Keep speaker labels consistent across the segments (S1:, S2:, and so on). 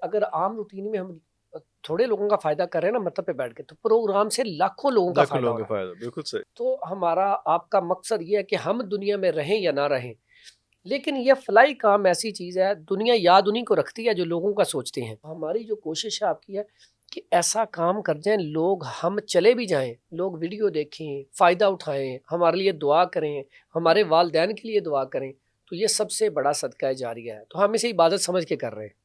S1: اگر عام روٹین میں ہم تھوڑے لوگوں کا فائدہ کر رہے ہیں نا مطلب پہ بیٹھ کے، تو پروگرام سے لاکھوں لوگوں کا
S2: لاکھوں
S1: فائدہ
S2: لوگوں
S1: ہو
S2: کا
S1: رہا ہے۔
S2: فائدہ، بالکل صحیح۔
S1: تو ہمارا آپ کا مقصد یہ ہے کہ ہم دنیا میں رہیں یا نہ رہیں، لیکن یہ فلائی کام ایسی چیز ہے، دنیا یاد انہیں کو رکھتی ہے جو لوگوں کا سوچتے ہیں۔ ہماری جو کوشش ہے آپ کی ہے کہ ایسا کام کر جائیں، لوگ ہم چلے بھی جائیں، لوگ ویڈیو دیکھیں، فائدہ اٹھائیں، ہمارے لیے دعا کریں، ہمارے والدین کے لیے دعا کریں، تو یہ سب سے بڑا صدقہ جاریہ ہے۔ تو ہم اسے عبادت سمجھ کے کر رہے ہیں۔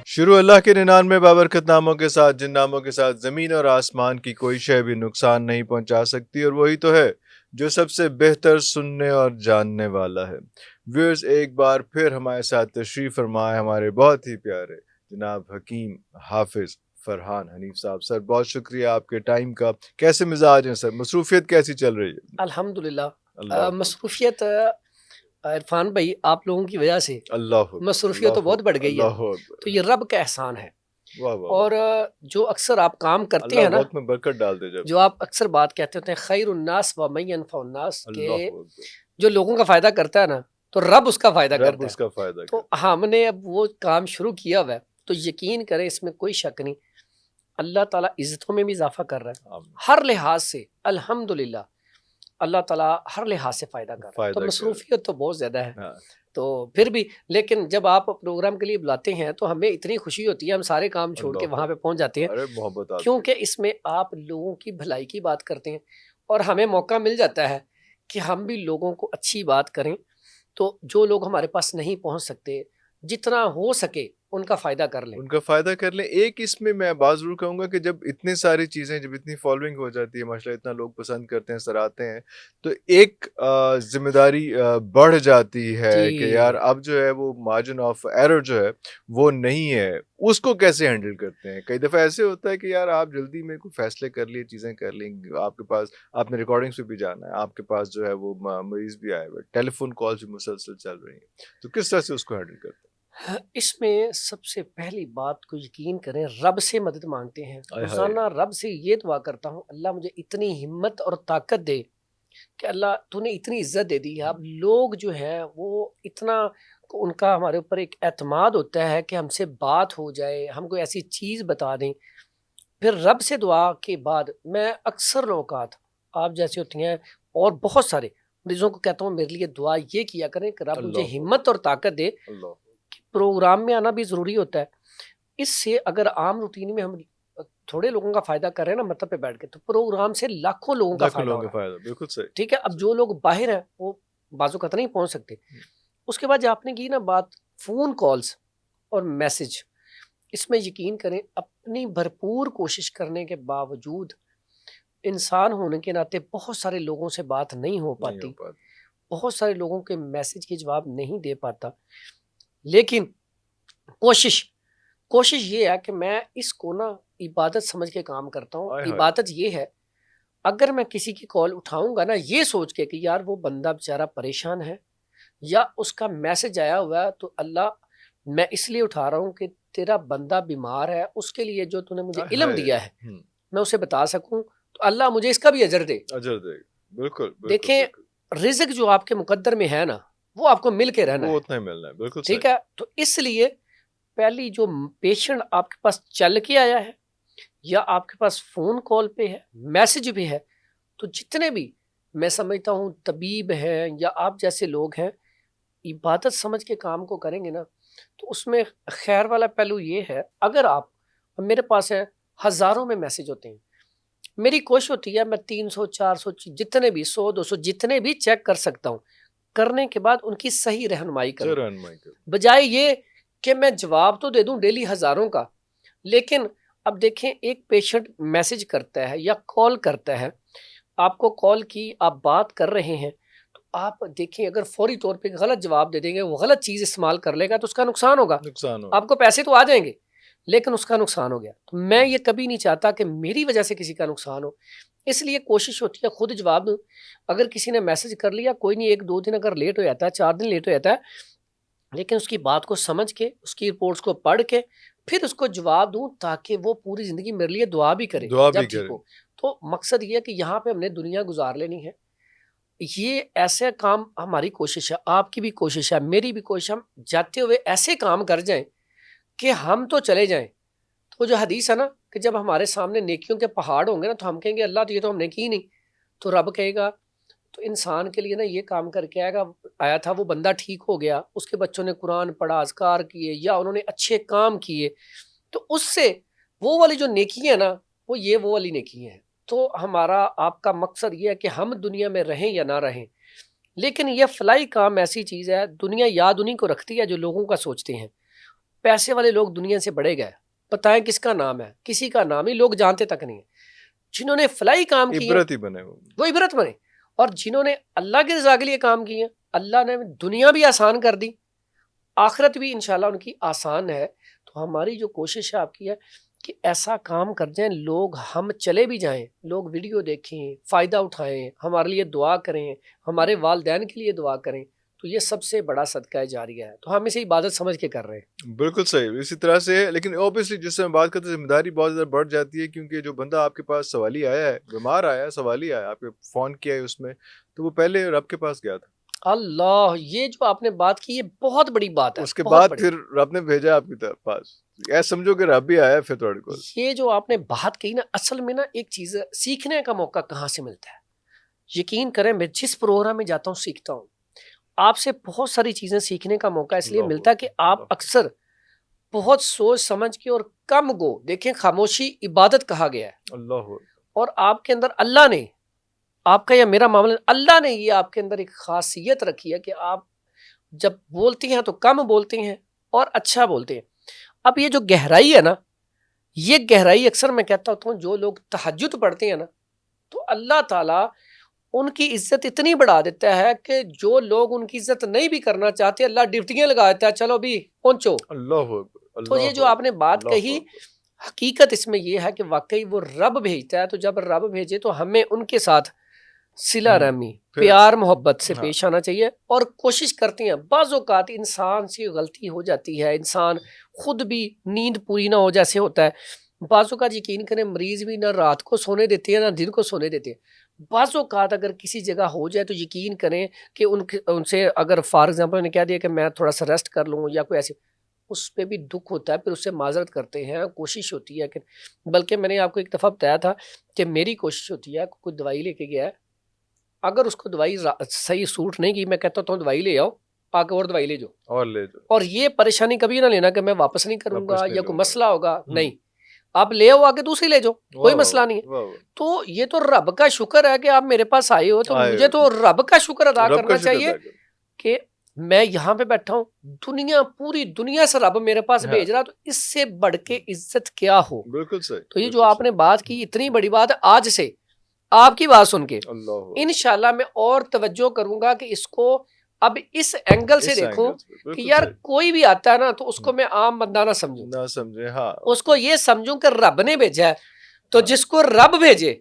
S2: شروع اللہ کے 99 بابرکت ناموں کے ساتھ، جن ناموں کے ساتھ زمین اور آسمان کی کوئی شے بھی نقصان نہیں پہنچا سکتی، اور وہی تو ہے جو سب سے بہتر سننے اور جاننے والا ہے۔ ویورز، ایک بار پھر ہمارے ساتھ تشریف فرمائے ہمارے بہت ہی پیارے جناب حکیم حافظ فرحان حنیف صاحب۔ سر، بہت شکریہ آپ کے ٹائم کا۔ کیسے مزاج ہیں سر؟ مصروفیت کیسی چل رہی ہے؟
S1: الحمدللہ
S2: اللہ
S1: مصروفیت عرفان بھائی آپ لوگوں کی وجہ سے
S2: اللہ
S1: مصروفیت تو بہت بڑھ گئی ہے،
S2: اللہ
S1: تو یہ رب کا احسان ہے۔
S2: واہ واہ،
S1: اور جو اکثر آپ کام کرتے
S2: اللہ
S1: ہیں نا،
S2: وقت میں برکت ڈال دے جب۔
S1: جو آپ اکثر بات کہتے ہوتے ہیں خیر الناس و من ينفع الناس، کہ
S2: اللہ اکبر،
S1: جو لوگوں کا فائدہ کرتا ہے نا تو رب اس کا فائدہ
S2: رب
S1: کرتا
S2: اس
S1: ہے۔
S2: کا فائدہ
S1: تو
S2: کرے۔
S1: ہم نے اب وہ کام شروع کیا ہوا ہے، تو یقین کریں اس میں کوئی شک نہیں، اللہ تعالیٰ عزتوں میں بھی اضافہ کر رہا ہے،
S2: آمین۔
S1: ہر لحاظ سے الحمدللہ اللہ تعالیٰ ہر لحاظ سے فائدہ کر رہا ہے۔
S2: فائدہ
S1: تو
S2: کرے۔
S1: مصروفیت تو بہت زیادہ ہے،
S2: ہاں،
S1: تو پھر بھی لیکن جب آپ پروگرام کے لیے بلاتے ہیں تو ہمیں اتنی خوشی ہوتی ہے، ہم سارے کام چھوڑ کے
S2: اللہ
S1: وہاں پہ پہنچ جاتے ہیں،
S2: ارے محبت آپ کی۔
S1: کیونکہ اس میں آپ لوگوں کی بھلائی کی بات کرتے ہیں، اور ہمیں موقع مل جاتا ہے کہ ہم بھی لوگوں کو اچھی بات کریں، تو جو لوگ ہمارے پاس نہیں پہنچ سکتے جتنا ہو سکے ان کا فائدہ کر لیں۔
S2: ان کا فائدہ کر لیں۔ ایک اس میں میں بات ضرور کہوں گا کہ جب اتنی ساری چیزیں، جب اتنی فالوئنگ ہو جاتی ہے، ماشاء اللہ اتنا لوگ پسند کرتے ہیں، سراہتے ہیں، تو ایک ذمہ داری بڑھ جاتی ہے کہ یار
S1: جی
S2: اب جو ہے وہ مارجن آف ایرر جو ہے وہ نہیں ہے، اس کو کیسے ہینڈل کرتے ہیں؟ کئی دفعہ ایسے ہوتا ہے کہ یار آپ جلدی میں کوئی فیصلے کر لیے، چیزیں کر لیں، آپ کے پاس آپ نے ریکارڈنگس پہ بھی جانا ہے، آپ کے پاس جو ہے وہ مریض بھی آئے ہوئے، ٹیلی فون کالز بھی مسلسل چل رہی ہیں، تو کس طرح سے اس کو ہینڈل کرتے ہیں؟
S1: اس میں سب سے پہلی بات کو یقین کریں، رب سے مدد مانگتے ہیں،
S2: آئے ہائے،
S1: روزانہ رب سے یہ دعا کرتا ہوں اللہ مجھے اتنی ہمت اور طاقت دے کہ اللہ تو نے اتنی عزت دے دی ہے۔ اب لوگ جو ہے وہ اتنا ان کا ہمارے اوپر ایک اعتماد ہوتا ہے کہ ہم سے بات ہو جائے، ہم کوئی ایسی چیز بتا دیں، پھر رب سے دعا کے بعد میں اکثر اوقات آپ جیسے ہوتی ہیں اور بہت سارے مریضوں کو کہتا ہوں میرے لیے دعا یہ کیا کریں کہ رب مجھے
S2: اللہ
S1: ہمت اور طاقت دے۔
S2: اللہ
S1: پروگرام میں آنا بھی ضروری ہوتا ہے، اس سے اگر عام روٹین میں ہم تھوڑے لوگوں کا فائدہ کر رہے ہیں نا مطلب پہ بیٹھ کے، تو پروگرام سے لاکھوں لوگوں کا
S2: لاکھوں
S1: فائدہ
S2: لوگوں
S1: ہو
S2: کا
S1: رہا ہے۔
S2: فائدہ، بالکل صحیح۔
S1: ٹھیک ہے، اب جو لوگ باہر ہیں وہ بازو قط نہیں پہنچ سکتے۔ اس کے بعد جو آپ نے کی نا بات فون کالز اور میسج، اس میں یقین کریں اپنی بھرپور کوشش کرنے کے باوجود انسان ہونے کے ناطے بہت سارے لوگوں سے بات نہیں ہو
S2: نہیں ہو
S1: پاتی،
S2: پاتا۔
S1: بہت سارے لوگوں کے میسج کے جواب نہیں دے پاتا، لیکن کوشش یہ ہے کہ میں اس کو نا عبادت سمجھ کے کام کرتا ہوں۔
S2: آئے ہائے،
S1: عبادت یہ ہے اگر میں کسی کی کال اٹھاؤں گا نا یہ سوچ کے کہ یار وہ بندہ بیچارہ پریشان ہے یا اس کا میسج آیا ہوا ہے، تو اللہ میں اس لیے اٹھا رہا ہوں کہ تیرا بندہ بیمار ہے، اس کے لیے جو تو نے مجھے
S2: آئے
S1: علم
S2: ہائے،
S1: دیا ہے میں اسے بتا سکوں، تو اللہ مجھے اس کا بھی اجر دے۔
S2: اجر دے گا، بالکل بالکل
S1: دیکھیں
S2: بالکل،
S1: رزق جو آپ کے مقدر میں ہے نا وہ آپ کو مل کے رہنا
S2: وہ
S1: ہے،
S2: اتنا ہی ملنا ہے، بالکل
S1: ٹھیک
S2: صحیح۔
S1: ہے۔ تو اس لیے پہلی جو پیشنٹ آپ کے پاس چل کے آیا ہے یا آپ کے پاس فون کال پہ ہے، میسج بھی ہے، تو جتنے بھی میں سمجھتا ہوں طبیب ہیں یا آپ جیسے لوگ ہیں، عبادت سمجھ کے کام کو کریں گے نا تو اس میں خیر والا پہلو یہ ہے، اگر آپ میرے پاس ہے ہزاروں میں میسج ہوتے ہیں، میری کوشش ہوتی ہے میں 300 400 جتنے بھی 100 200 جتنے بھی چیک کر سکتا ہوں، کرنے کے بعد ان کی صحیح رہنمائی کروں،
S2: رہنمائی کرو،
S1: بجائے یہ کہ میں جواب تو دے دوں ڈیلی ہزاروں کا، لیکن اب دیکھیں ایک پیشنٹ میسج کرتا ہے یا کال کرتا ہے، آپ کو کال کی آپ بات کر رہے ہیں، تو آپ دیکھیں اگر فوری طور پہ غلط جواب دے دیں گے، وہ غلط چیز استعمال کر لے گا تو اس کا نقصان ہوگا،
S2: نقصان ہو۔
S1: آپ کو پیسے تو آ جائیں گے لیکن اس کا نقصان ہو گیا۔ تو میں یہ کبھی نہیں چاہتا کہ میری وجہ سے کسی کا نقصان ہو، اس لیے کوشش ہوتی ہے خود جواب دوں۔ اگر کسی نے میسج کر لیا کوئی نہیں، 1 2 دن اگر لیٹ ہو جاتا ہے، 4 دن لیٹ ہو جاتا ہے، لیکن اس کی بات کو سمجھ کے اس کی رپورٹس کو پڑھ کے پھر اس کو جواب دوں تاکہ وہ پوری زندگی میرے لیے دعا بھی کرے
S2: دعا بھی
S1: جب ٹھیک
S2: کرے۔
S1: ہو۔ تو مقصد یہ ہے کہ یہاں پہ ہم نے دنیا گزار لینی ہے، یہ ایسے کام ہماری کوشش ہے، آپ کی بھی کوشش ہے، میری بھی کوشش ہے، ہم جاتے ہوئے ایسے کام کر جائیں کہ ہم تو چلے جائیں۔ تو جو حدیث ہے نا کہ جب ہمارے سامنے نیکیوں کے پہاڑ ہوں گے نا تو ہم کہیں گے اللہ تو یہ تو ہم نے کی نہیں، تو رب کہے گا تو انسان کے لیے نا یہ کام کر کے آیا تھا، وہ بندہ ٹھیک ہو گیا، اس کے بچوں نے قرآن پڑھا، اذکار کیے، یا انہوں نے اچھے کام کیے، تو اس سے وہ والی جو نیکی ہے نا وہ والی نیکی ہیں۔ تو ہمارا آپ کا مقصد یہ ہے کہ ہم دنیا میں رہیں یا نہ رہیں، لیکن یہ فلائی کام ایسی چیز ہے، دنیا یاد انہیں کو رکھتی ہے جو لوگوں کا سوچتے ہیں۔ پیسے والے لوگ دنیا سے بڑھے گئے، بتائیں کس کا نام ہے؟ کسی کا نام ہی لوگ جانتے تک نہیں ہیں۔ جنہوں نے فلائی کام کیے
S2: عبرت ہی بنے
S1: وہ عبرت بنے، اور جنہوں نے اللہ کی رضا کے لیے کام کیے اللہ نے دنیا بھی آسان کر دی، آخرت بھی انشاءاللہ ان کی آسان ہے۔ تو ہماری جو کوشش ہے آپ کی ہے کہ ایسا کام کر جائیں لوگ، ہم چلے بھی جائیں، لوگ ویڈیو دیکھیں، فائدہ اٹھائیں، ہمارے لیے دعا کریں، ہمارے والدین کے لیے دعا کریں، تو یہ سب سے بڑا صدقہ جاریہ ہے۔ تو ہم اسے عبادت سمجھ کے کر رہے ہیں۔
S2: بالکل صحیح، اسی طرح سے ہے، لیکن اوبیسلی جس سے ہم بات کرتے ہیں ذمہ داری بہت زیادہ بڑھ جاتی ہے، کیونکہ جو بندہ آپ کے پاس سوالی آیا ہے، بیمار آیا ہے، سوالی آیا، آپ نے فون کیا ہے اس میں، تو وہ پہلے رب کے پاس گیا تھا،
S1: اللہ، یہ جو آپ نے بات کی یہ بہت بڑی بات ہے،
S2: اس کے
S1: بہت
S2: بعد
S1: بڑی۔
S2: پھر رب نے بھیجا آپ کی پاس، ایسا سمجھو کہ رب بھی آیا پھر تھوڑے کو۔
S1: یہ جو آپ نے بات کہی نا، اصل میں نا ایک چیز ہے، سیکھنے کا موقع کہاں سے ملتا ہے؟ یقین کریں میں جس پروگرام میں جاتا ہوں سیکھتا ہوں، آپ سے بہت ساری چیزیں سیکھنے کا موقع اس لیے ملتا ہے کہ آپ اکثر بہت سوچ سمجھ کے اور کم گو، دیکھیں خاموشی عبادت کہا گیا ہے،
S2: اللہ
S1: اور آپ کے اندر اللہ نے، آپ کا یا میرا معاملہ، اللہ نے یہ آپ کے اندر ایک خاصیت رکھی ہے کہ آپ جب بولتی ہیں تو کم بولتے ہیں اور اچھا بولتے ہیں۔ اب یہ جو گہرائی ہے نا، یہ گہرائی اکثر میں کہتا ہوتا ہوں جو لوگ تہجد پڑھتے ہیں نا تو اللہ تعالیٰ ان کی عزت اتنی بڑھا دیتا ہے کہ جو لوگ ان کی عزت نہیں بھی کرنا چاہتے اللہ ڈپٹیاں لگا دیتا ہے، چلو بھی پہنچو۔
S2: اللہ
S1: تو یہ جو آپ نے بات کہی، حقیقت اس میں یہ ہے کہ واقعی وہ رب بھیجتا ہے، تو جب رب بھیجے تو ہمیں ان کے ساتھ صلہ رحمی، پیار محبت سے پیش آنا چاہیے، اور کوشش کرتے ہیں۔ بعض اوقات انسان سے غلطی ہو جاتی ہے، انسان خود بھی نیند پوری نہ ہو جیسے ہوتا ہے، بعض اوقات یقین کریں مریض بھی نہ رات کو سونے دیتے ہیں نہ دن کو سونے دیتے ہیں۔ بعض اوقات اگر کسی جگہ ہو جائے تو یقین کریں کہ ان سے اگر فار ایگزامپل نے کہہ دیا کہ میں تھوڑا سا ریسٹ کر لوں یا کوئی ایسی، اس پہ بھی دکھ ہوتا ہے، پھر اس سے معذرت کرتے ہیں، کوشش ہوتی ہے کہ، بلکہ میں نے آپ کو ایک دفعہ بتایا تھا کہ میری کوشش ہوتی ہے کوئی دوائی لے کے گیا ہے، اگر اس کو دوائی صحیح سوٹ نہیں کی، میں کہتا ہوں دوائی لے آؤ، آ کے اور دوائی لے جاؤ، اور یہ پریشانی کبھی نہ لینا کہ میں واپس نہیں کروں گا یا کوئی مسئلہ ہوگا، نہیں، آپ لے آؤ، آگے دوسری لے جاؤ، کوئی مسئلہ نہیں ہے۔ تو یہ تو رب کا شکر ہے کہ آپ میرے پاس آئے ہو، تو مجھے تو رب کا شکر ادا کرنا چاہیے کہ میں یہاں پہ بیٹھا ہوں، دنیا پوری دنیا سے رب میرے پاس بھیج رہا، تو اس سے بڑھ کے عزت کیا ہو؟
S2: بالکل صحیح۔
S1: تو یہ جو آپ نے بات کی اتنی بڑی بات ہے، آج سے آپ کی بات سن کے انشاءاللہ میں اور توجہ کروں گا کہ اس کو اب اس اینگل سے دیکھوں کہ یار کوئی بھی آتا ہے نا تو اس کو میں عام بندہ نہ سمجھوں،
S2: ہاں،
S1: اس کو یہ سمجھوں کہ رب نے بھیجا ہے، تو جس کو رب بھیجے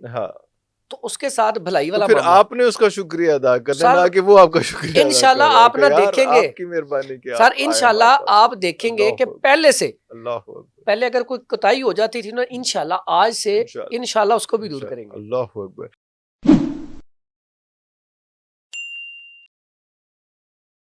S1: تو اس کے ساتھ بھلائی والا
S2: پھر آپ نے اس کا شکریہ ادا کرنا، نہ کہ وہ آپ کا شکریہ۔
S1: انشاءاللہ آپ نہ دیکھیں گے
S2: آپ کی مہربانی کہ
S1: سر، انشاءاللہ آپ دیکھیں گے کہ پہلے سے،
S2: پہلے
S1: اگر کوئی کوتاہی ہو جاتی تھی نا، انشاءاللہ آج سے انشاءاللہ اس کو بھی دور کریں گے۔
S2: اللہ اکبر۔